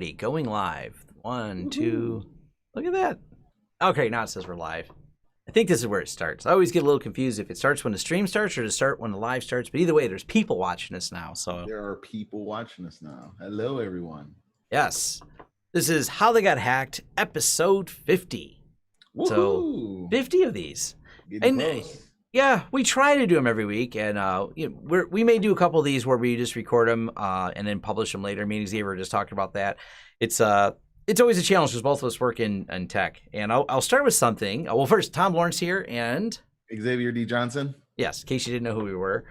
Going live. 1, 2. Look at that. Okay, now it says we're live. I think this is where it starts. I always get a little confused if it starts when the stream starts or to start when the live starts. But either way, there's people watching us now. So there are people watching us now. Hello, everyone. Yes. This is How They Got Hacked, episode 50. Woohoo! So 50 of these. Getting close. Yeah, we try to do them every week, and we may do a couple of these where we just record them and then publish them later. Me and Xavier just talked about that. It's always a challenge because both of us work in tech. And I'll start with something. Well, first, Tom Lawrence here and Xavier D. Johnson. Yes, in case you didn't know who we were.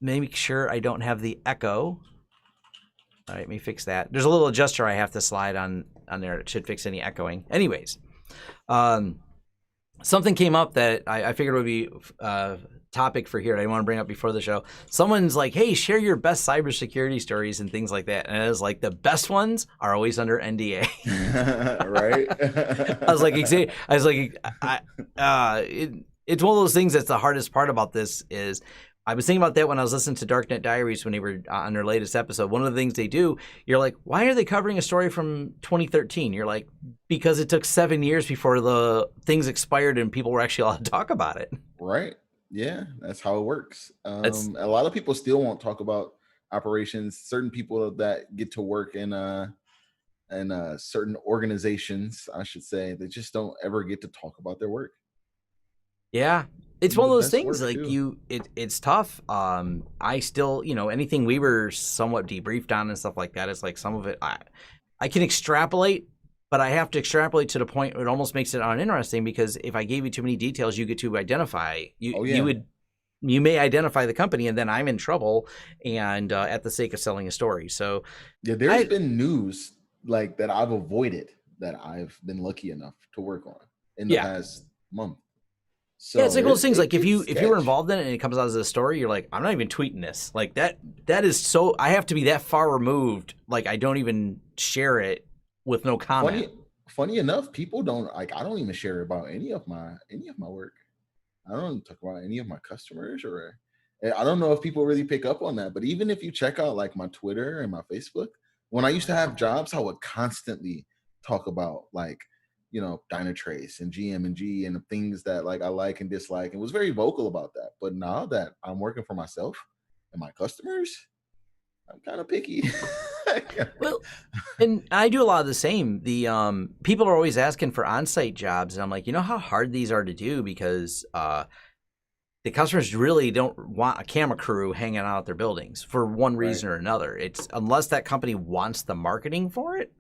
Make sure I don't have the echo. All right, let me fix that. There's a little adjuster I have to slide on there. It should fix any echoing. Anyways, something came up that I figured would be a topic for here that I want to bring up before the show. Someone's like, hey, share your best cybersecurity stories and things like that. And I was like, the best ones are always under NDA. Right? It's one of those things that's the hardest part about this is I was thinking about that when I was listening to Darknet Diaries when they were on their latest episode. One of the things they do, you're like, why are they covering a story from 2013? You're like, because it took 7 years before the things expired and people were actually allowed to talk about it. Right. Yeah, that's how it works. A lot of people still won't talk about operations. Certain people that get to work in certain organizations, I should say, they just don't ever get to talk about their work. Yeah. It's one of those things like it's tough. I still, anything we were somewhat debriefed on and stuff like that, it's like some of it I can extrapolate, but I have to extrapolate to the point where it almost makes it uninteresting because if I gave you too many details, you get to identify. You may identify the company and then I'm in trouble and at the sake of selling a story. So yeah, there's been news like that I've avoided that I've been lucky enough to work on in the past month. So yeah, it's like those things. Like if you were involved in it and it comes out as a story, you're like, I'm not even tweeting this. Like that is so. I have to be that far removed. Like I don't even share it with no comment. Funny enough, people don't like. I don't even share about any of my work. I don't talk about any of my customers, or I don't know if people really pick up on that. But even if you check out like my Twitter and my Facebook, when I used to have jobs, I would constantly talk about like, Dynatrace and GM&G and the things that like I like and dislike, and was very vocal about that. But now that I'm working for myself and my customers, I'm kind of picky. Well, and I do a lot of the same. The people are always asking for on-site jobs, and I'm like, you know how hard these are to do because the customers really don't want a camera crew hanging out at their buildings for one reason or another. It's unless that company wants the marketing for it.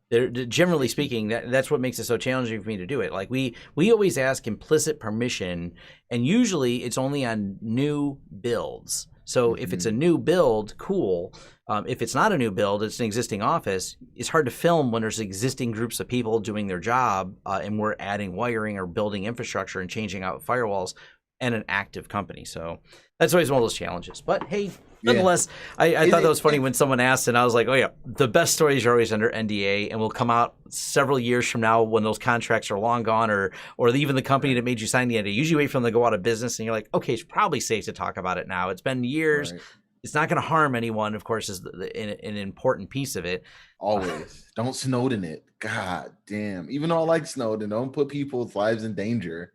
Generally speaking, that's what makes it so challenging for me to do it. Like we always ask implicit permission, and usually it's only on new builds. So if it's a new build, cool. If it's not a new build, it's an existing office. It's hard to film when there's existing groups of people doing their job, and we're adding wiring or building infrastructure and changing out firewalls and an active company. So that's always one of those challenges. But hey, nonetheless, I thought that was funny when someone asked, and I was like, oh yeah, the best stories are always under NDA and will come out several years from now when those contracts are long gone, or even the company that made you sign the NDA. Usually wait for them to go out of business and you're like, okay, it's probably safe to talk about it now. It's been years. Right. It's not going to harm anyone, of course, is an important piece of it. Always. Don't Snowden it. God damn. Even though I like Snowden, don't put people's lives in danger.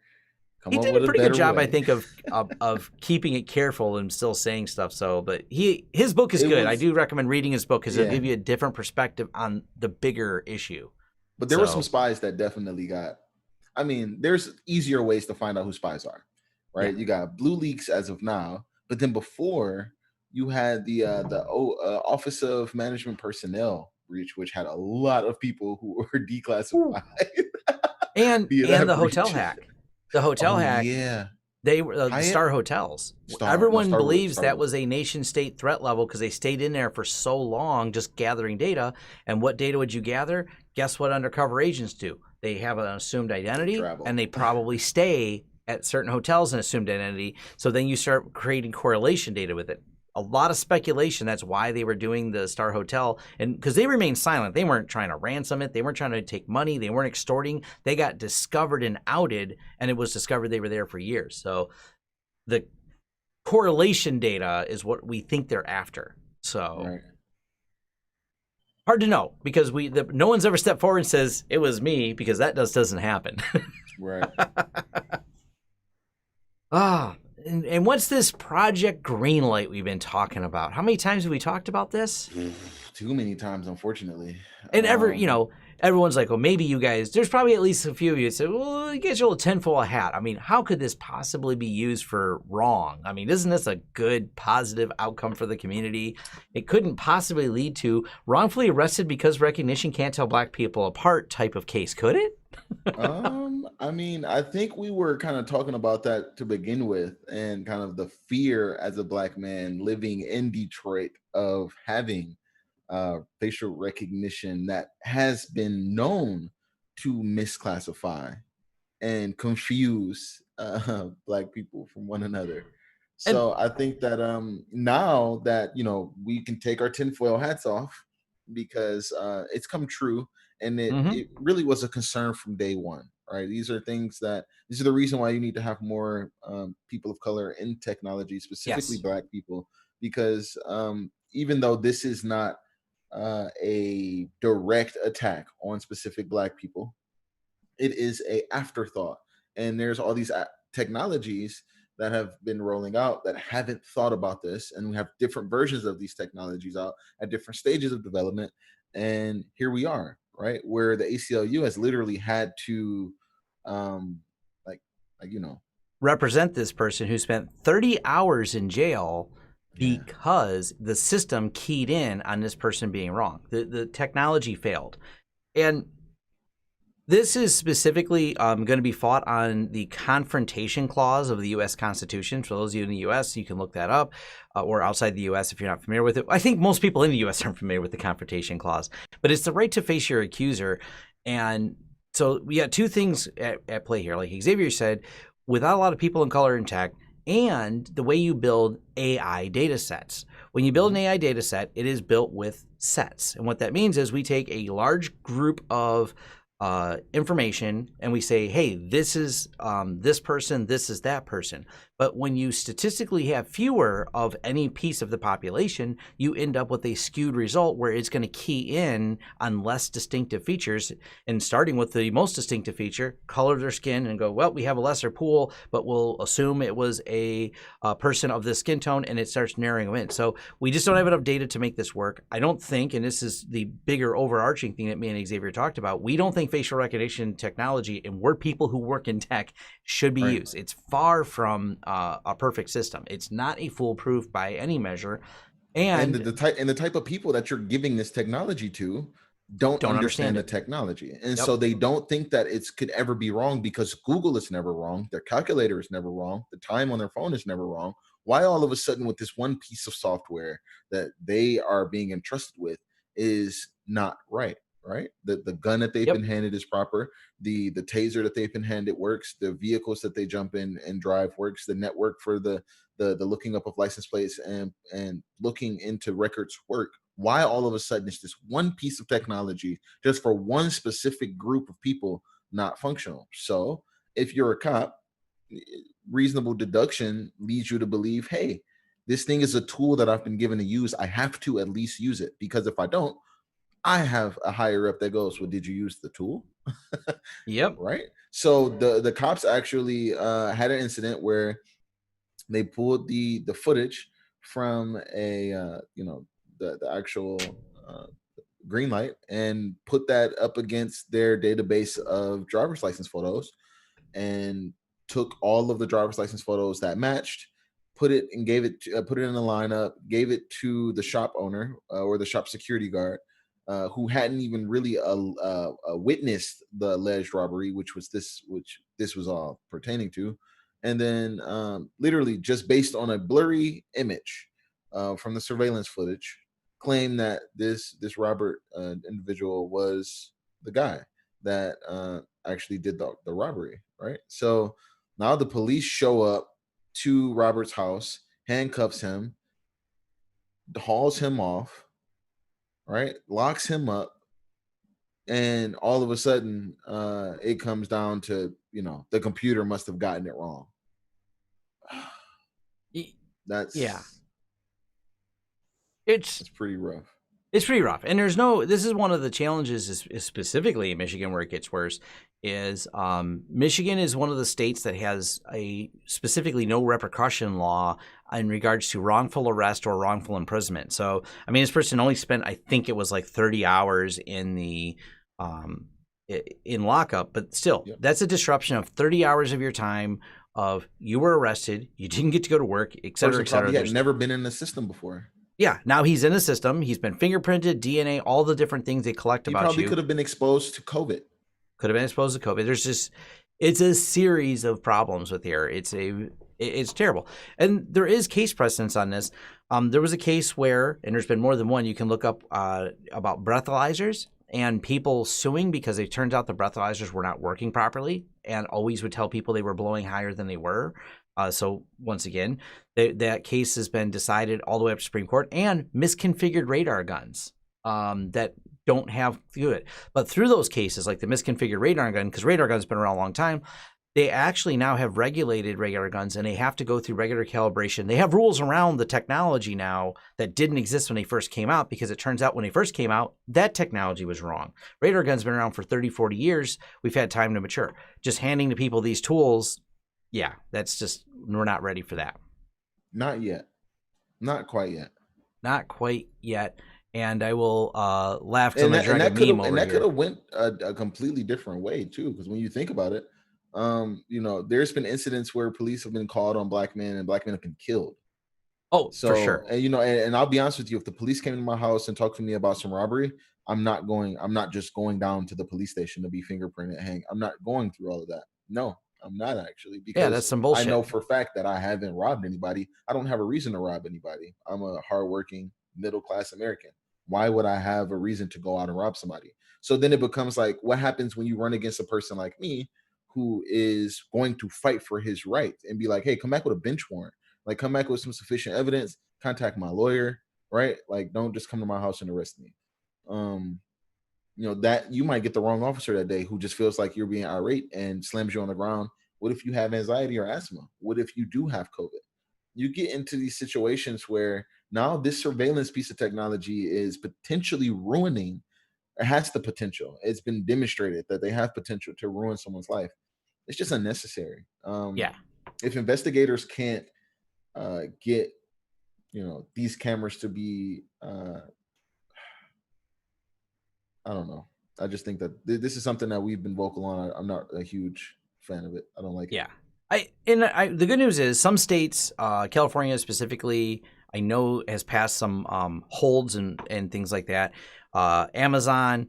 He did a pretty good job, I think, of keeping it careful and still saying stuff. So, but his book is good. I do recommend reading his book because it'll give you a different perspective on the bigger issue. But there were some spies that definitely got. I mean, there's easier ways to find out who spies are, right? Yeah. You got Blue Leaks as of now, but then before you had the Office of Management Personnel breach, which had a lot of people who were declassified, and the hotel hack. The hotel hack, they were the Star Hotels. Everyone believes that was a nation-state threat level because they stayed in there for so long just gathering data. And what data would you gather? Guess what undercover agents do? They have an assumed identity, and they probably stay at certain hotels in assumed identity. So then you start creating correlation data with it. A lot of speculation. That's why they were doing the Star Hotel, and because they remained silent. They weren't trying to ransom it. They weren't trying to take money. They weren't extorting. They got discovered and outed, and it was discovered they were there for years. So the correlation data is what we think they're after. So Hard to know because no one's ever stepped forward and says it was me, because that doesn't happen. Right. Ah, and what's this Project Greenlight we've been talking about? How many times have we talked about this? Too many times, unfortunately. And everyone's like, well, maybe you guys, there's probably at least a few of you that say, well, you guys are a little tinfoil hat. I mean, how could this possibly be used for wrong? I mean, isn't this a good, positive outcome for the community? It couldn't possibly lead to wrongfully arrested because recognition can't tell black people apart type of case, could it? I mean, I think we were kind of talking about that to begin with, and kind of the fear as a black man living in Detroit of having facial recognition that has been known to misclassify and confuse black people from one another. And So I think that now that we can take our tinfoil hats off, because it's come true, and it really was a concern from day one. Right, these are the reason why you need to have more people of color in technology, specifically yes, black people, because even though this is not a direct attack on specific black people, it is a afterthought. And there's all these technologies that have been rolling out that haven't thought about this, and we have different versions of these technologies out at different stages of development. And here we are, right, where the ACLU has literally had to um like represent this person who spent 30 hours in jail yeah. because the system keyed in on this person being wrong. The technology failed. And this is specifically going to be fought on the confrontation clause of the U.S. Constitution. For those of you in the U.S., you can look that up, or outside the U.S. if you're not familiar with it. I think most people in the U.S. aren't familiar with the confrontation clause, but it's the right to face your accuser. And so we got two things at play here. Like Xavier said, without a lot of people in color in tech, and the way you build AI data sets. When you build an AI data set, it is built with sets. And what that means is we take a large group of information and we say, hey, this is this person, this is that person. But when you statistically have fewer of any piece of the population, you end up with a skewed result where it's going to key in on less distinctive features, and starting with the most distinctive feature, color their skin, and go, well, we have a lesser pool, but we'll assume it was a person of this skin tone, and it starts narrowing them in. So we just don't have enough data to make this work. I don't think, and this is the bigger overarching thing that me and Xavier talked about, we don't think facial recognition technology, and we're people who work in tech, should be used. It's far from a perfect system. It's not a foolproof by any measure, And and the type of people that you're giving this technology to don't don't understand understand the it. technology, and Yep. so they don't think that it could ever be wrong, because Google is never wrong, their calculator is never wrong, the time on their phone is never wrong. Why all of a sudden with this one piece of software that they are being entrusted with is not right? Right, the gun that they've been Yep. handed is proper, the taser that they've been handed works, the vehicles that they jump in and drive works, the network for the looking up of license plates and looking into records work. Why all of a sudden is this one piece of technology just for one specific group of people not functional? So if you're a cop, reasonable deduction leads you to believe, hey, this thing is a tool that I've been given to use. I have to at least use it, because if I don't, I have a higher up that goes, well, did you use the tool? Yep. Right. So the cops actually had an incident where they pulled the footage from a the actual green light, and put that up against their database of driver's license photos, and took all of the driver's license photos that matched, put it in a lineup, gave it to the shop owner, or the shop security guard, who hadn't even really witnessed the alleged robbery, which this was all pertaining to. And then literally just based on a blurry image from the surveillance footage, claimed that this Robert individual was the guy that actually did the robbery, right? So now the police show up to Robert's house, handcuffs him, hauls him off, right? Locks him up, and all of a sudden, it comes down to the computer must have gotten it wrong. Y- Yeah. That's It's pretty rough. It's pretty rough, and this is one of the challenges is specifically in Michigan where it gets worse. Is Michigan is one of the states that has a specifically no repercussion law in regards to wrongful arrest or wrongful imprisonment. So, I mean, this person only spent, I think it was like 30 hours in the in lockup, but still, Yep. that's a disruption of 30 hours of your time. Of you were arrested, you didn't get to go to work, et cetera, Person et cetera. probably had never been in the system before. Yeah, now he's in the system. He's been fingerprinted, DNA, all the different things they collect He about probably you. could have been exposed to COVID. Could have been exposed to COVID. It's a series of problems with here. It's terrible. And there is case precedence on this. There was a case where, and there's been more than one, you can look up about breathalyzers and people suing because it turns out the breathalyzers were not working properly and always would tell people they were blowing higher than they were. So once again, that case has been decided all the way up to Supreme Court, and misconfigured radar guns that don't have to do it. But through those cases, like the misconfigured radar gun, because radar guns have been around a long time, they actually now have regulated radar guns, and they have to go through regular calibration. They have rules around the technology now that didn't exist when they first came out, because it turns out when they first came out, that technology was wrong. Radar guns have been around for 30, 40 years. We've had time to mature. Just handing to people these tools, yeah, that's just, we're not ready for that. Not yet. Not quite yet. Not quite yet. And I will laugh till And I drag a meme over and that here. could have went a completely different way too. Because when you think about it, there's been incidents where police have been called on black men and black men have been killed. Oh, So, for sure. and I'll be honest with you, if the police came to my house and talked to me about some robbery, I'm not just going down to the police station to be fingerprinted. I'm not going through all of that. No, I'm not actually, Yeah, that's because some I bullshit. know for a fact that I haven't robbed anybody. I don't have a reason to rob anybody. I'm a hardworking middle-class American. Why would I have a reason to go out and rob somebody? So then it becomes like, what happens when you run against a person like me who is going to fight for his right and be like, hey, come back with a bench warrant. Like, come back with some sufficient evidence, contact my lawyer, right? Like, don't just come to my house and arrest me. That you might get the wrong officer that day who just feels like you're being irate and slams you on the ground. What if you have anxiety or asthma? What if you do have COVID? You get into these situations where now this surveillance piece of technology is potentially ruining. It has the potential. It's been demonstrated that they have potential to ruin someone's life. It's just unnecessary. Yeah. If investigators can't get these cameras to be I don't know. I just think that this is something that we've been vocal on. I'm not a huge fan of it. I don't like it. Yeah. The good news is some states, California specifically, I know has passed some holds and things like that. Amazon,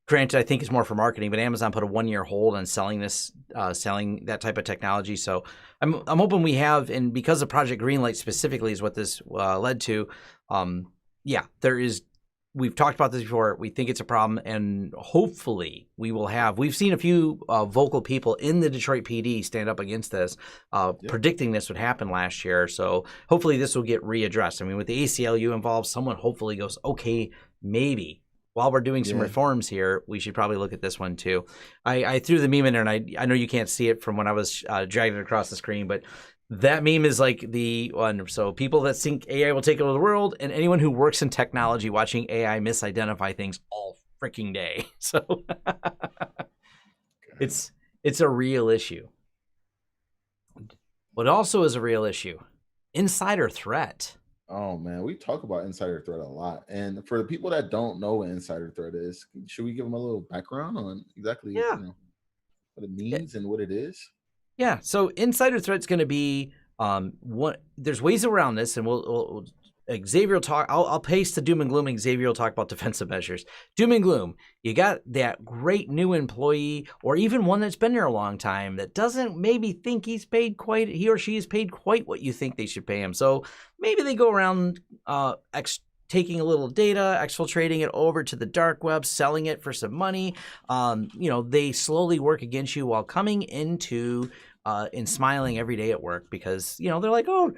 granted, I think it's more for marketing, but Amazon put a 1-year hold on selling that type of technology. So I'm hoping we have, and because of Project Greenlight specifically is what this led to. Yeah, we've talked about this before. We think it's a problem, and hopefully we've seen a few vocal people in the Detroit PD stand up against this, predicting this would happen last year. So hopefully this will get readdressed. I mean, with the ACLU involved, someone hopefully goes, okay, maybe while we're doing some reforms here, we should probably look at this one too. I threw the meme in there, and I know you can't see it from when I was dragging it across the screen, but that meme is like the one. So people that think AI will take over the world, and anyone who works in technology watching AI misidentify things all freaking day. So it's a real issue. What also is a real issue, insider threat. Oh man, we talk about insider threat a lot. And for the people that don't know what insider threat is, should we give them a little background on exactly what it means and what it is? Yeah, so insider threat's going to be there's ways around this, and we'll Xavier will talk. I'll paste the doom and gloom, and Xavier will talk about defensive measures. Doom and gloom, you got that great new employee, or even one that's been there a long time that doesn't maybe think he or she is paid quite what you think they should pay him. So maybe they go around taking a little data, exfiltrating it over to the dark web, selling it for some money. They slowly work against you while coming into and smiling every day at work because, they're like, oh,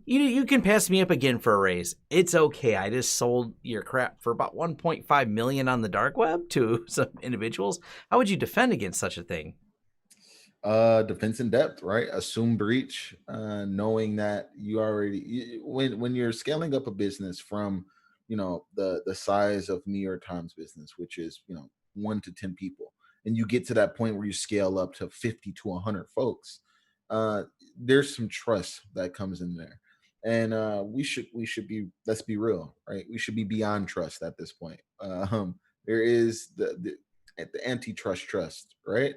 you can pass me up again for a raise. It's okay. I just sold your crap for about 1.5 million on the dark web to some individuals. How would you defend against such a thing? Defense in depth, right? Assume breach, knowing that you already when you're scaling up a business from the size of New York Times business, which is 1 to 10 people, and you get to that point where you scale up to 50 to 100 folks. uh there's some trust that comes in there, and we should be, let's be real, right? We should be beyond trust at this point. There is the antitrust trust, right?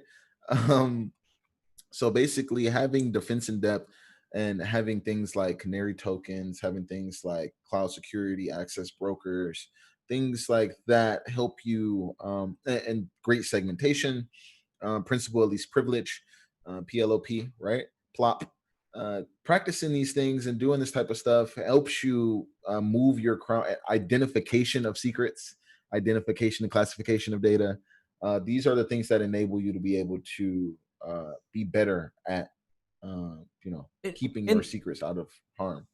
um so basically, having defense in depth and having things like canary tokens, having things like cloud security access brokers, things like that help you, and great segmentation, principle of least privilege, PLOP, right? Plop. Practicing these things and doing this type of stuff helps you move your crown, identification of secrets, identification and classification of data. These are the things that enable you to be able to be better at, It, keeping your and secrets out of harm.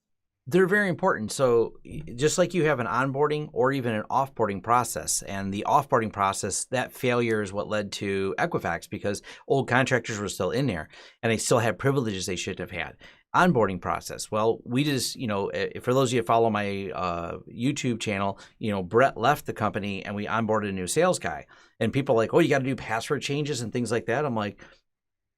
they're very important. So just like you have an onboarding or even an offboarding process, and the offboarding process, that failure is what led to Equifax, because old contractors were still in there and they still had privileges they shouldn't have had. Onboarding process. Well, we just, for those of you that follow my YouTube channel, Brett left the company and we onboarded a new sales guy, and people are like, oh, you got to do password changes and things like that. I'm like,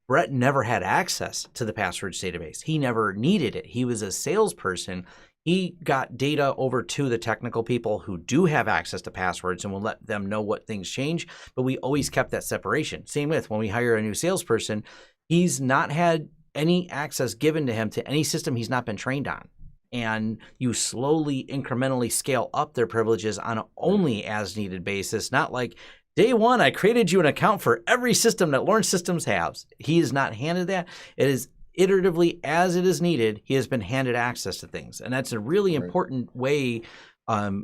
Brett never had access to the passwords database. He never needed it. He was a salesperson. He got data over to the technical people who do have access to passwords and will let them know what things change. But we always kept that separation. Same with when we hire a new salesperson, he's not had any access given to him to any system he's not been trained on. And you slowly, incrementally scale up their privileges on an only as needed basis, not like, day one, I created you an account for every system that Lawrence Systems has. He is not handed that. It is iteratively, as it is needed, he has been handed access to things. And that's a really Right. important way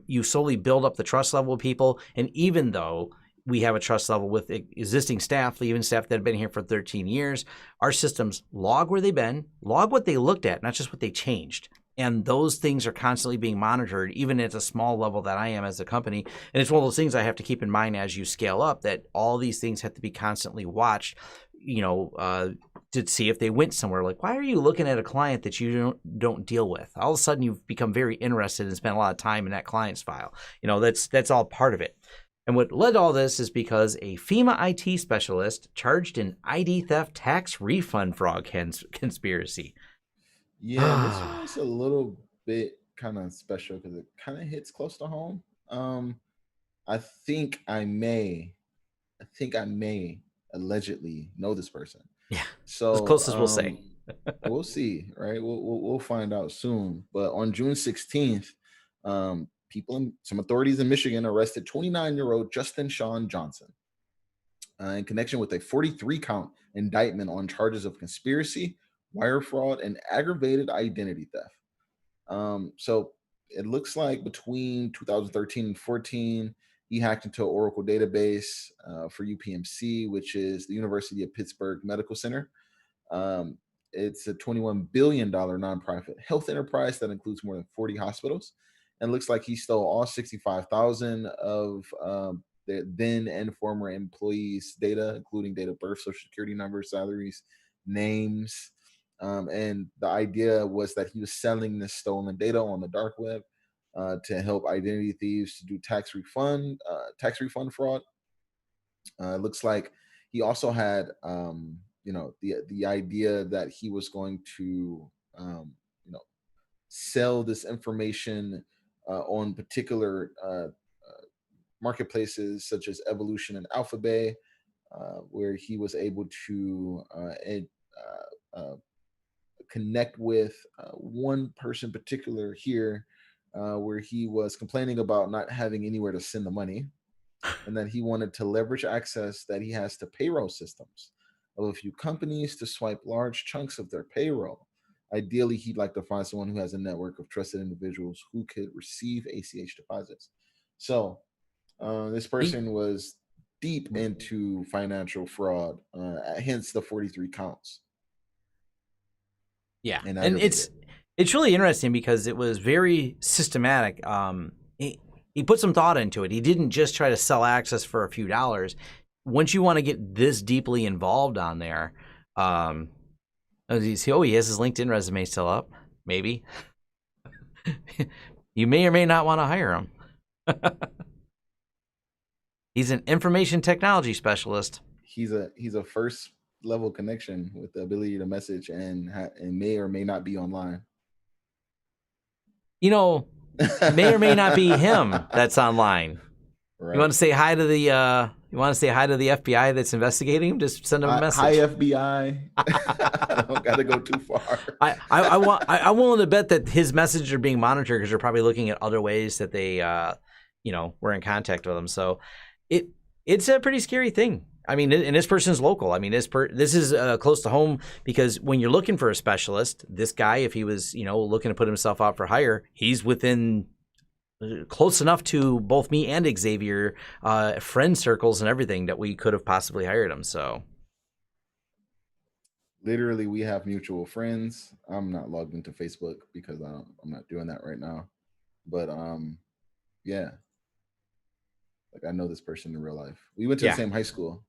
you slowly build up the trust level of people. And even though we have a trust level with existing staff, even staff that have been here for 13 years, our systems log where they've been, log what they looked at, not just what they changed. And those things are constantly being monitored, even at a small level that I am as a company. And it's one of those things I have to keep in mind as you scale up, that all these things have to be constantly watched, to see if they went somewhere. Like, why are you looking at a client that you don't deal with? All of a sudden, you've become very interested and spent a lot of time in that client's file. That's all part of it. And what led to all this is because a FEMA IT specialist charged an ID theft tax refund fraud conspiracy. Yeah, this one's a little bit kind of special because it kind of hits close to home. I think I may allegedly know this person. Yeah, as So close as we'll say. we'll see, right? We'll find out soon. But on June 16th, some authorities in Michigan arrested 29-year-old Justin Sean Johnson in connection with a 43-count indictment on charges of conspiracy, wire fraud, and aggravated identity theft. So it looks like between 2013 and 14, he hacked into an Oracle database for UPMC, which is the University of Pittsburgh Medical Center. Um, it's a $21 billion nonprofit health enterprise that includes more than 40 hospitals. And it looks like he stole all 65,000 of the then and former employees' data, including date of birth, social security numbers, salaries, names. And the idea was that he was selling this stolen data on the dark web to help identity thieves to do tax refund fraud. It looks like he also had, the idea that he was going to, sell this information on particular marketplaces such as Evolution and Alphabet, where he was able to connect with one person particular here, where he was complaining about not having anywhere to send the money, and that he wanted to leverage access that he has to payroll systems of a few companies to swipe large chunks of their payroll. Ideally, he'd like to find someone who has a network of trusted individuals who could receive ACH deposits. So this person was deep into financial fraud, hence the 43 counts. Yeah, And and it's really interesting because it was very systematic. He put some thought into it. He didn't just try to sell access for a few dollars. Once you want to get this deeply involved on there, he has his LinkedIn resume still up. Maybe you may or may not want to hire him. He's an information technology specialist. He's a first level connection with the ability to message and may or may not be online. You know, may or may not be him that's online. Right. You want to say hi to the FBI that's investigating him? Just send him a message. Hi FBI. I don't gotta go too far. I'm willing to bet that his messages are being monitored because they're probably looking at other ways that they were in contact with him. So it's a pretty scary thing. I mean, and this person's local. I mean, this is close to home, because when you're looking for a specialist, this guy, if he was, looking to put himself out for hire, he's within close enough to both me and Xavier friend circles and everything that we could have possibly hired him. So literally, we have mutual friends. I'm not logged into Facebook because I'm not doing that right now. But yeah, like I know this person in real life. We went to the same high school.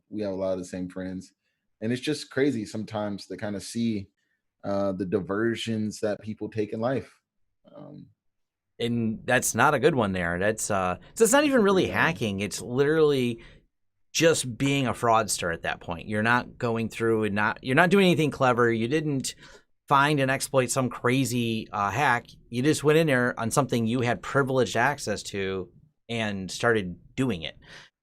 We have a lot of the same friends, and it's just crazy sometimes to kind of see the diversions that people take in life. And that's not a good one there. That's so it's not even really hacking. It's literally just being a fraudster at that point. You're not going through and you're not doing anything clever. You didn't find and exploit some crazy hack. You just went in there on something you had privileged access to and started doing it.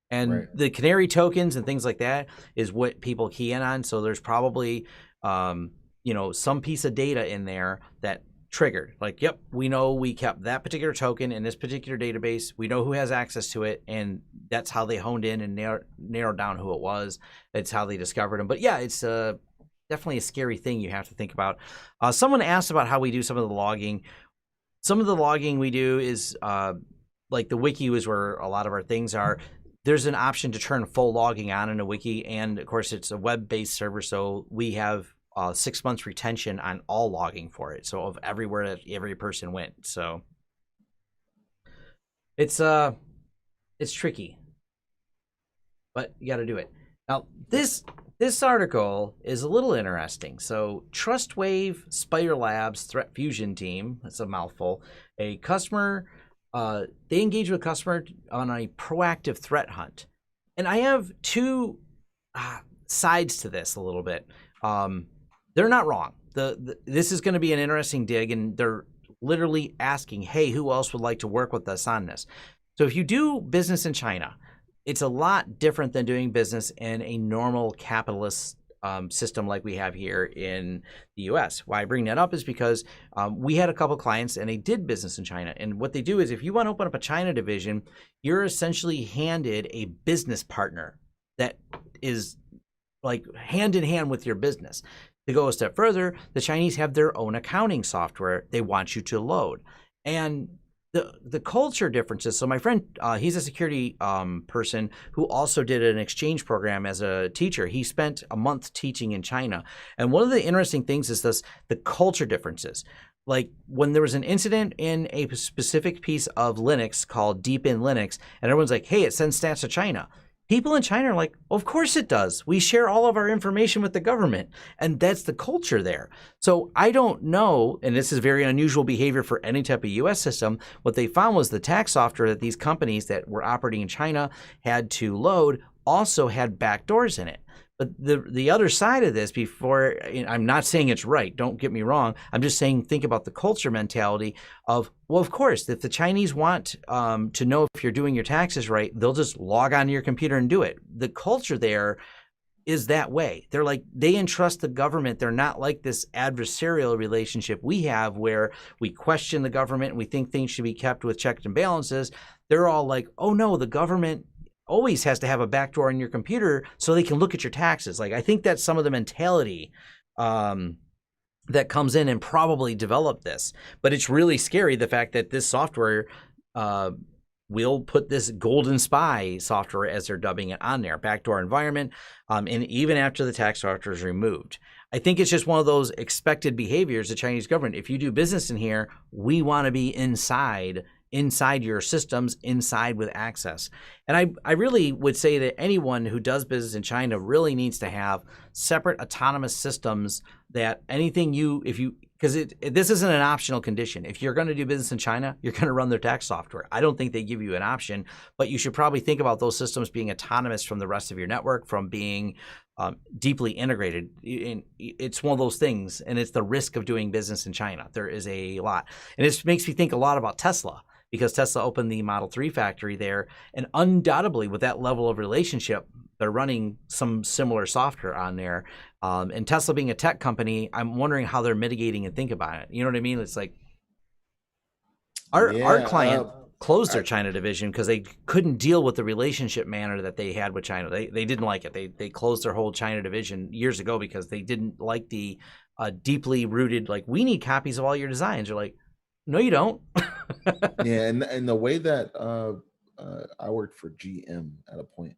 And the canary tokens and things like that is what people key in on. So there's probably, some piece of data in there that triggered. Like, yep, we know we kept that particular token in this particular database. We know who has access to it. And that's how they honed in and narrowed down who it was. It's how they discovered them. But yeah, it's definitely a scary thing you have to think about. Someone asked about how we do some of the logging. Some of the logging we do is like the wiki is where a lot of our things are. There's an option to turn full logging on in a wiki, and of course it's a web-based server, so we have 6 months retention on all logging for it, so of everywhere that every person went. So it's tricky, but you got to do it. Now this article is a little interesting. So Trustwave SpiderLabs Threat Fusion team, that's a mouthful, a customer. They engage with a customer on a proactive threat hunt. And I have two sides to this a little bit. They're not wrong. This is going to be an interesting dig, and they're literally asking, hey, who else would like to work with us on this? So if you do business in China, it's a lot different than doing business in a normal capitalist system like we have here in the US. Why I bring that up is because we had a couple clients and they did business in China. And what they do is if you want to open up a China division, you're essentially handed a business partner that is like hand in hand with your business. To go a step further, the Chinese have their own accounting software they want you to load. And the culture differences. So my friend, he's a security person who also did an exchange program as a teacher. He spent a month teaching in China. And one of the interesting things is the culture differences. Like when there was an incident in a specific piece of Linux called Deep in Linux, and everyone's like, hey, it sends stats to China. People in China are like, of course it does. We share all of our information with the government. And that's the culture there. So I don't know, and this is very unusual behavior for any type of US system. What they found was the tax software that these companies that were operating in China had to load also had backdoors in it. But the other side of this, before, I'm not saying it's right, don't get me wrong. I'm just saying think about the culture mentality of, well, of course, if the Chinese want to know if you're doing your taxes right, they'll just log onto your computer and do it. The culture there is that way. They're like, they entrust the government. They're not like this adversarial relationship we have where we question the government and we think things should be kept with checks and balances. They're all like, oh no, the government always has to have a backdoor on your computer so they can look at your taxes. Like, I think that's some of the mentality that comes in and probably developed this. But it's really scary, the fact that this software will put this golden spy software, as they're dubbing it, on there, backdoor environment, and even after the tax software is removed. I think it's just one of those expected behaviors, the Chinese government. If you do business in here, we want to be inside inside your systems, inside with access. And I really would say that anyone who does business in China really needs to have separate autonomous systems that anything because this isn't an optional condition. If you're going to do business in China, you're going to run their tax software. I don't think they give you an option, but you should probably think about those systems being autonomous from the rest of your network, from being deeply integrated. It's one of those things, and it's the risk of doing business in China. There is a lot. And it makes me think a lot about Tesla, because Tesla opened the Model 3 factory there, and undoubtedly with that level of relationship, they're running some similar software on there. And Tesla being a tech company, I'm wondering how they're mitigating and think about it. You know what I mean? It's like our client closed their China division because they couldn't deal with the relationship manner that they had with China. They didn't like it. They closed their whole China division years ago because they didn't like the deeply rooted, like, we need copies of all your designs. They're like, no, you don't. Yeah, and the way that I worked for GM at a point,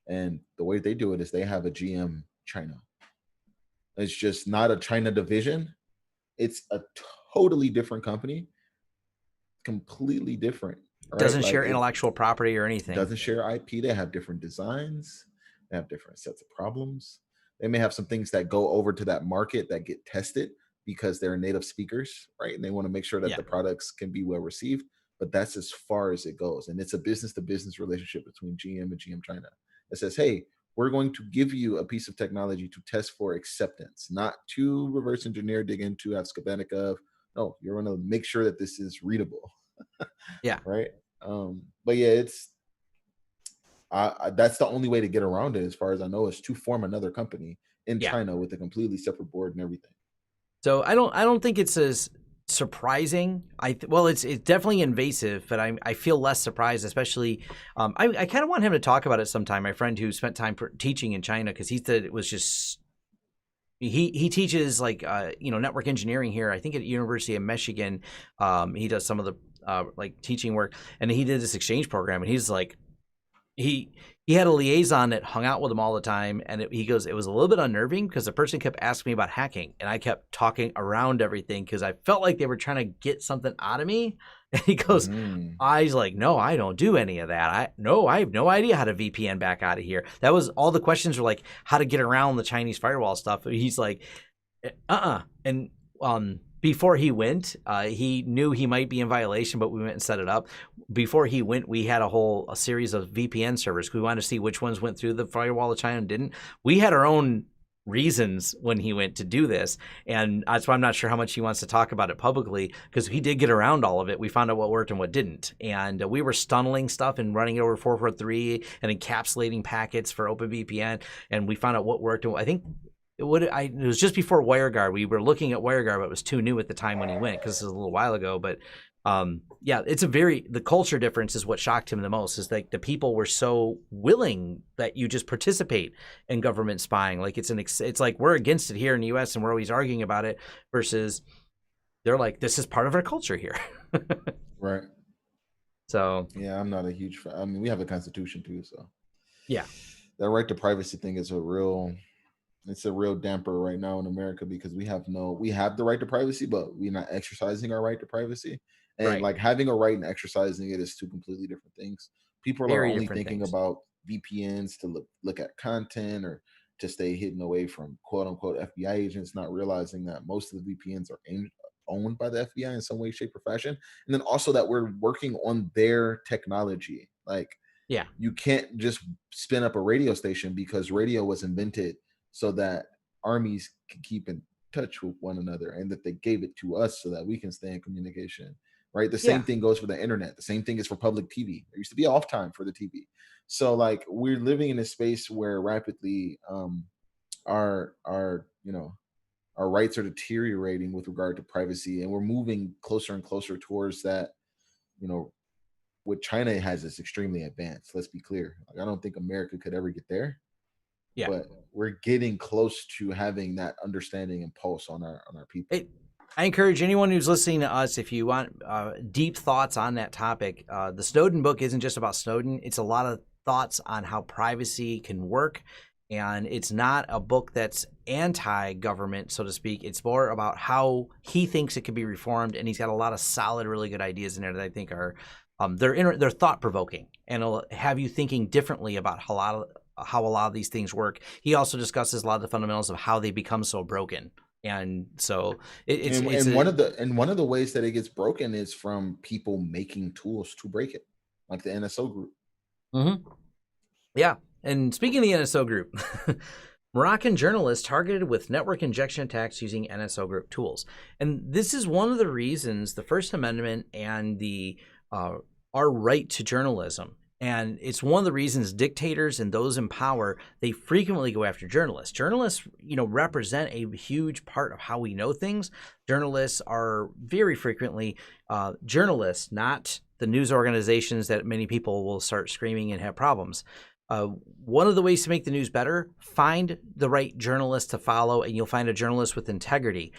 and the way they do it is they have a GM China. It's just not a China division. It's a totally different company, completely different. Right? Doesn't share intellectual property or anything. Doesn't share IP. They have different designs. They have different sets of problems. They may have some things that go over to that market that get tested because they're native speakers, right? And they want to make sure that the products can be well received, but that's as far as it goes. And it's a business to business relationship between GM and GM China that says, hey, we're going to give you a piece of technology to test for acceptance, not to reverse engineer, dig into, have schematic of. No, you're going to make sure that this is readable. Yeah. Right. But yeah, it's that's the only way to get around it, as far as I know, is to form another company in China with a completely separate board and everything. So I don't think it's as surprising. It's definitely invasive, but I feel less surprised, especially I kind of want him to talk about it sometime. My friend who spent time teaching in China, because he said it was just he teaches like network engineering here, I think at University of Michigan. He does some of the like teaching work, and he did this exchange program, and he's like he had a liaison that hung out with him all the time, and he goes, it was a little bit unnerving because the person kept asking me about hacking, and I kept talking around everything because I felt like they were trying to get something out of me. And he goes, I was like, no, I don't do any of that. I have no idea how to VPN back out of here. That was all the questions were like how to get around the Chinese firewall stuff. He's like, and before he went, he knew he might be in violation, but we went and set it up. Before he went, we had a series of VPN servers. We wanted to see which ones went through the firewall of China and didn't. We had our own reasons when he went to do this, and that's why I'm not sure how much he wants to talk about it publicly, because he did get around all of it. We found out what worked and what didn't, and we were tunneling stuff and running it over 443 and encapsulating packets for OpenVPN, and we found out what worked. And I think it was just before WireGuard. We were looking at WireGuard, but it was too new at the time when he went, because this is a little while ago. But it's the culture difference is what shocked him the most, is like the people were so willing that you just participate in government spying. Like it's like we're against it here in the US and we're always arguing about it, versus they're like, this is part of our culture here. Right. So yeah, I'm not a huge fan. I mean, we have a constitution too, so yeah, that right to privacy thing is a real damper right now in America, because we have the right to privacy, but we're not exercising our right to privacy. And like having a right and exercising it is two completely different things. People are only thinking about VPNs to look at content or to stay hidden away from quote unquote FBI agents, not realizing that most of the VPNs are owned by the FBI in some way, shape, or fashion. And then also that we're working on their technology. Like, you can't just spin up a radio station, because radio was invented so that armies can keep in touch with one another, and that they gave it to us so that we can stay in communication, right? The same thing goes for the internet. The same thing is for public TV. There used to be off time for the TV. So like we're living in a space where rapidly our rights are deteriorating with regard to privacy, and we're moving closer and closer towards that, what China has is extremely advanced. Let's be clear. Like, I don't think America could ever get there. Yeah, but we're getting close to having that understanding and pulse on our people. I encourage anyone who's listening to us, if you want deep thoughts on that topic, the Snowden book isn't just about Snowden. It's a lot of thoughts on how privacy can work And it's not a book that's anti-government, so to speak. It's more about how he thinks it could be reformed, and he's got a lot of solid, really good ideas in there that I think are they're thought-provoking and it'll have you thinking differently about how a lot of these things work. He also discusses a lot of the fundamentals of how they become so broken. And so one of the ways that it gets broken is from people making tools to break it, like the NSO group. Mm-hmm. Yeah. And speaking of the NSO group, Moroccan journalists targeted with network injection attacks using NSO group tools. And this is one of the reasons the First Amendment and the our right to journalism. And it's one of the reasons dictators and those in power, they frequently go after journalists. Journalists, represent a huge part of how we know things. Journalists are very frequently journalists, not the news organizations that many people will start screaming and have problems. One of the ways to make the news better, find the right journalist to follow, and you'll find a journalist with integrity.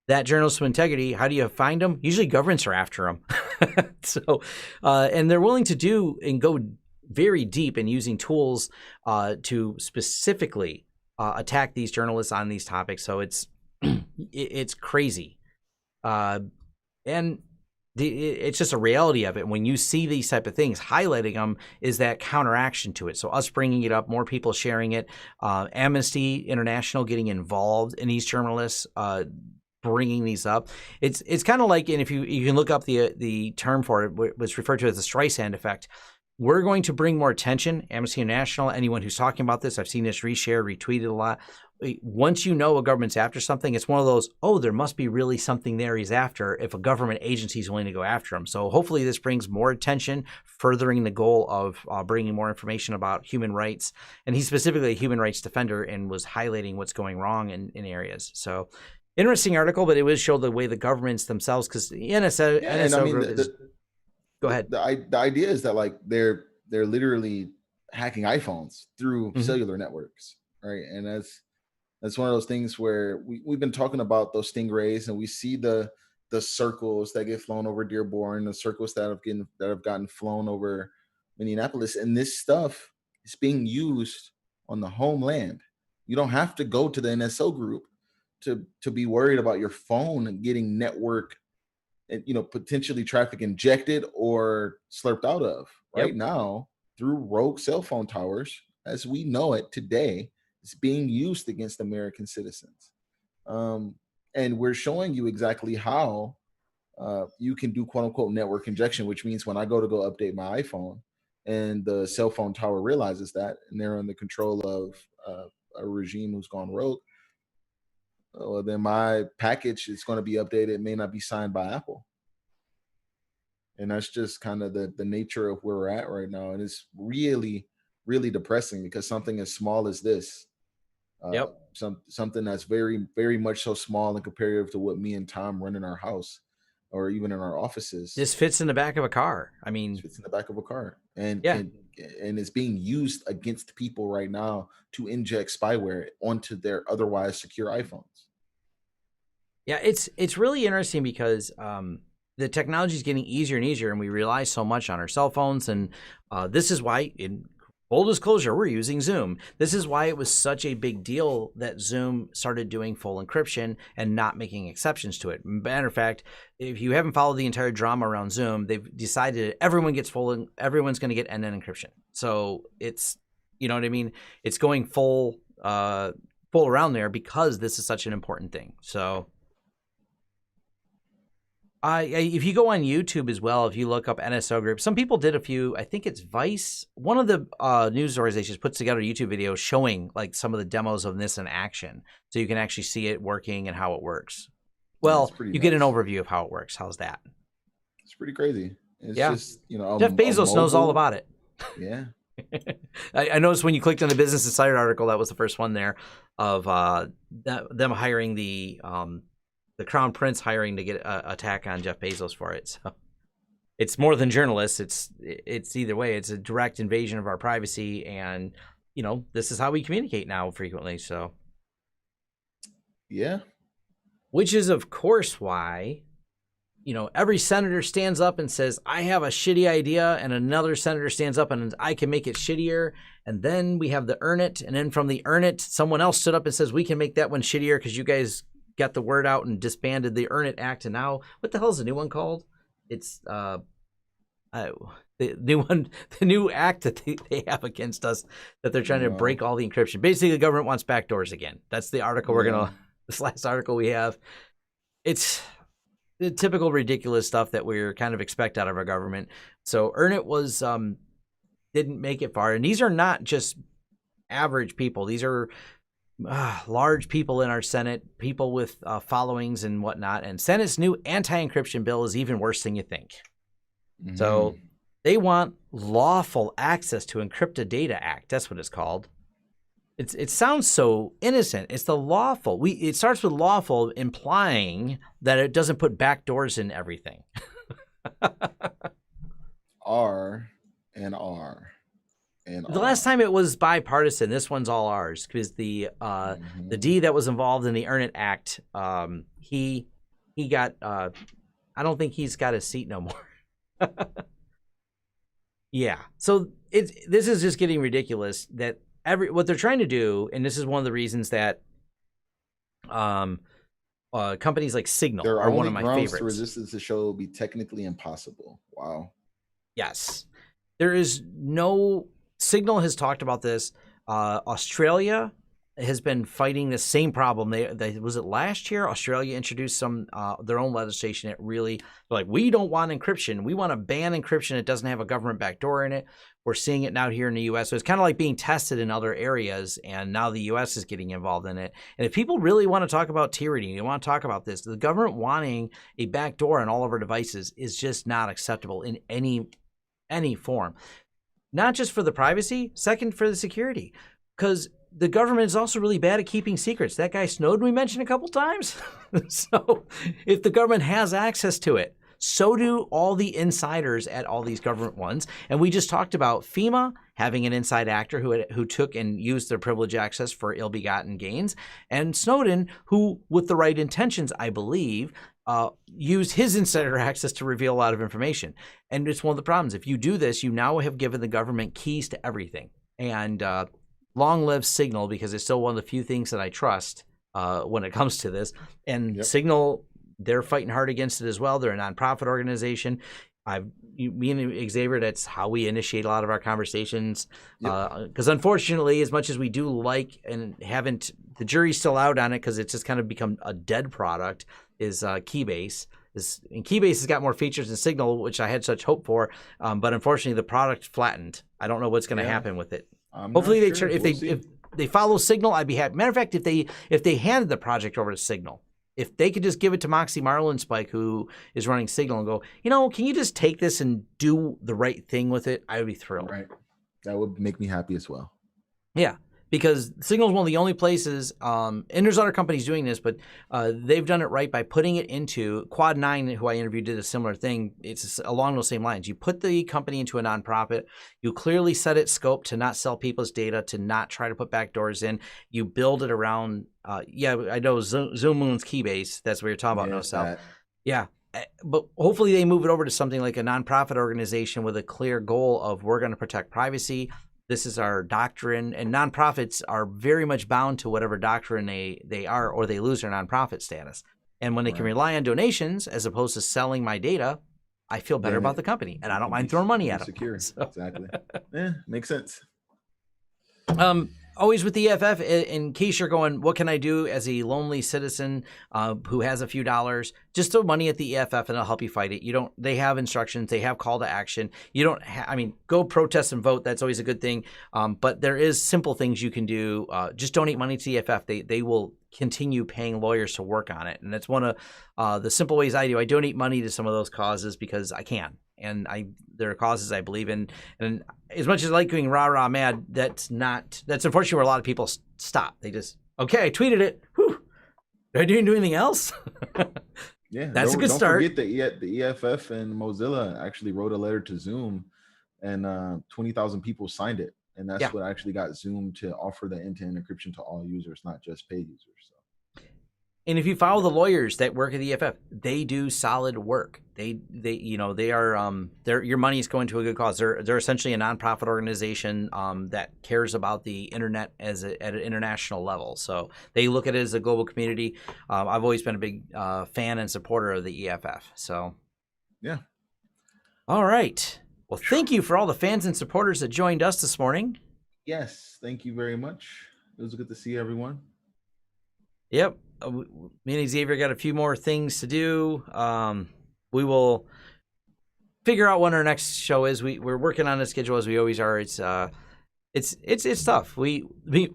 That journalist with integrity, how do you find them? Usually governments are after them. So, and they're willing to do and go very deep in using tools to specifically attack these journalists on these topics. So it's crazy. And it's just a reality of it. When you see these type of things, highlighting them is that counteraction to it. So us bringing it up, more people sharing it, Amnesty International getting involved in these journalists, bringing these up. It's kind of like, and if you can look up the term for it, was referred to as the Streisand effect. We're going to bring more attention. Amnesty International, anyone who's talking about this, I've seen this reshared, retweeted a lot. Once you know a government's after something, it's one of those, there must be really something there he's after if a government agency is willing to go after him. So hopefully this brings more attention, furthering the goal of bringing more information about human rights. And he's specifically a human rights defender and was highlighting what's going wrong in areas. So interesting article, but it would show the way the governments themselves, because the NSO group is... Go ahead. The idea is that like they're literally hacking iPhones through cellular networks, right? And that's one of those things where we've been talking about those stingrays, and we see the circles that get flown over Dearborn, the circles that have gotten flown over Minneapolis, and this stuff is being used on the homeland. You don't have to go to the NSO group to be worried about your phone getting network, potentially traffic injected or slurped out of. Right now, through rogue cell phone towers, as we know it today, it's being used against American citizens. And we're showing you exactly how you can do quote unquote network injection, which means when I go update my iPhone and the cell phone tower realizes that, and they're under control of a regime who's gone rogue, well, then my package is going to be updated. It may not be signed by Apple. And that's just kind of the nature of where we're at right now. And it's really, really depressing, because something as small as this, something that's very, very much so small and comparative to what me and Tom run in our house or even in our offices. This fits in the back of a car. I mean, it fits in the back of a car. And it's being used against people right now to inject spyware onto their otherwise secure iPhones. Yeah, it's really interesting because the technology is getting easier and easier, and we rely so much on our cell phones. And this is why, in full disclosure, we're using Zoom. This is why it was such a big deal that Zoom started doing full encryption and not making exceptions to it. Matter of fact, if you haven't followed the entire drama around Zoom, they've decided everyone's going to get end-to-end encryption. So it's, you know what I mean? It's going full around there because this is such an important thing. So if you go on YouTube as well, if you look up NSO group, some people did a few, I think it's Vice. One of the news organizations puts together a YouTube video showing like some of the demos of this in action. So you can actually see it working and how it works. Well, you get an overview of how it works. How's that? It's pretty crazy. It's just, Jeff Bezos knows all about it. Yeah. I noticed when you clicked on the Business Insider article, that was the first one there of them hiring the Crown Prince hiring to get an attack on Jeff Bezos for it. So it's more than journalists. It's either way. It's a direct invasion of our privacy, and this is how we communicate now frequently. So yeah, which is of course why every senator stands up and says, I have a shitty idea, and another senator stands up and I can make it shittier. And then we have the earn it. And then from the earn it, someone else stood up and says, we can make that one shittier because you guys got the word out and disbanded the Earn It Act. And now, what the hell is the new one called? It's the new act that they have against us, that they're trying to break all the encryption. Basically, the government wants backdoors again. That's the article this last article we have. It's the typical ridiculous stuff that we're kind of expect out of our government. So Earn It was didn't make it far, and these are not just average people. These are large people in our Senate, people with followings and whatnot. And Senate's new anti-encryption bill is even worse than you think. Mm-hmm. So they want Lawful Access to Encrypted Data Act. That's what it's called. It sounds so innocent. It's the lawful. It starts with lawful, implying that it doesn't put backdoors in everything. R and R. And the last time it was bipartisan. This one's all ours, because the D that was involved in the Earn It Act, he got. I don't think he's got a seat no more. Yeah. So this is just getting ridiculous. That what they're trying to do, and this is one of the reasons that companies like Signal are one of my favorites. To resistance to show will be technically impossible. Wow. Yes. There is no. Signal has talked about this. Australia has been fighting the same problem. Was it last year? Australia introduced their own legislation. It really, like, we don't want encryption. We want to ban encryption. It doesn't have a government backdoor in it. We're seeing it now here in the U.S. So it's kind of like being tested in other areas, and now the U.S. is getting involved in it. And if people really want to talk about tyranny, they want to talk about this, the government wanting a backdoor on all of our devices is just not acceptable in any form. Not just for the privacy, second for the security, because the government is also really bad at keeping secrets. That guy Snowden we mentioned a couple times. So if the government has access to it, so do all the insiders at all these government ones. And we just talked about FEMA having an inside actor who took and used their privilege access for ill-begotten gains, and Snowden, who, with the right intentions, I believe, used his insider access to reveal a lot of information. And it's one of the problems. If you do this, you now have given the government keys to everything. And long live Signal, because it's still one of the few things that I trust when it comes to this. And Signal, they're fighting hard against it as well. They're a nonprofit organization. Me and Xavier, that's how we initiate a lot of our conversations. Because unfortunately, as much as we do like and haven't, the jury's still out on it because it's just kind of become a dead product, is Keybase. And Keybase has got more features than Signal, which I had such hope for. But unfortunately, the product flattened. I don't know what's going to happen with it. Hopefully, if they follow Signal, I'd be happy. Matter of fact, if they handed the project over to Signal, if they could just give it to Moxie Marlinspike, who is running Signal, and go, can you just take this and do the right thing with it? I would be thrilled. Right. That would make me happy as well. Yeah, because Signal is one of the only places, and there's other companies doing this, but they've done it right by putting it into Quad9, who I interviewed, did a similar thing. It's along those same lines. You put the company into a nonprofit. You clearly set its scope to not sell people's data, to not try to put backdoors in. You build it around, I know Zoom Moon's Keybase. That's what you're talking about, no sell. Yeah. But hopefully they move it over to something like a nonprofit organization with a clear goal of, we're going to protect privacy. This is our doctrine, and nonprofits are very much bound to whatever doctrine they are, or they lose their nonprofit status. And when they can rely on donations as opposed to selling my data, I feel better about the company, and I don't mind throwing money at them. Secure, exactly. Makes sense. Always with the EFF, in case you're going, what can I do as a lonely citizen who has a few dollars? Just throw money at the EFF and it'll help you fight it. They have instructions. They have call to action. You don't go protest and vote. That's always a good thing. But there is simple things you can do. Just donate money to the EFF. They will continue paying lawyers to work on it. And that's one of the simple ways I do. I donate money to some of those causes because I can. And there are causes I believe in. And as much as I like going rah-rah mad, that's unfortunately where a lot of people stop. They just, okay, I tweeted it. Whew. Do I do anything else? Yeah, that's a good start. Don't forget the EFF and Mozilla actually wrote a letter to Zoom, and 20,000 people signed it. And that's what actually got Zoom to offer the end-to-end encryption to all users, not just paid users. So. And if you follow the lawyers that work at the EFF, they do solid work. They are your money is going to a good cause. They're essentially a nonprofit organization that cares about the internet at an international level. So they look at it as a global community. I've always been a big fan and supporter of the EFF. So yeah. All right. Well, thank you for all the fans and supporters that joined us this morning. Yes, thank you very much. It was good to see everyone. Yep. Me and Xavier got a few more things to do. We will figure out when our next show is. We're working on a schedule as we always are. It's tough. We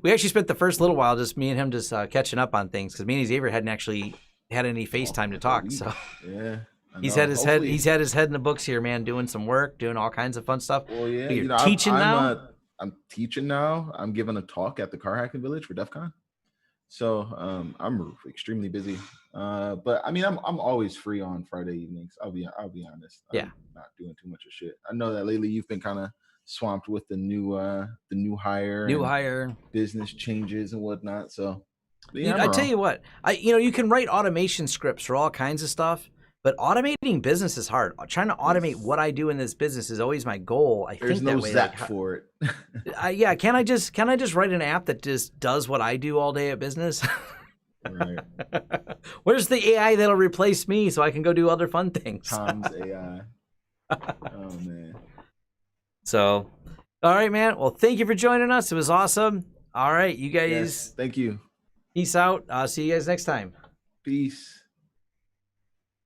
actually spent the first little while just me and him just catching up on things because me and Xavier hadn't actually had any FaceTime to talk. So yeah. He's had his head in the books here, man, doing some work, doing all kinds of fun stuff. Well, yeah, you're teaching now. I'm teaching now. I'm giving a talk at the Car Hacking Village for DEF CON. So I'm extremely busy. But I mean, I'm always free on Friday evenings. I'll be honest. I'm not doing too much of shit. I know that lately you've been kind of swamped with the new hire, business changes and whatnot. So yeah, I tell you what, you can write automation scripts for all kinds of stuff. But automating business is hard. Trying to automate what I do in this business is always my goal. There's no Zap for it. Yeah, can I just write an app that just does what I do all day at business? Right. Where's the AI that'll replace me so I can go do other fun things? Tom's AI. Oh man. So, all right, man. Well, thank you for joining us. It was awesome. All right, you guys. Yes, thank you. Peace out. See you guys next time. Peace.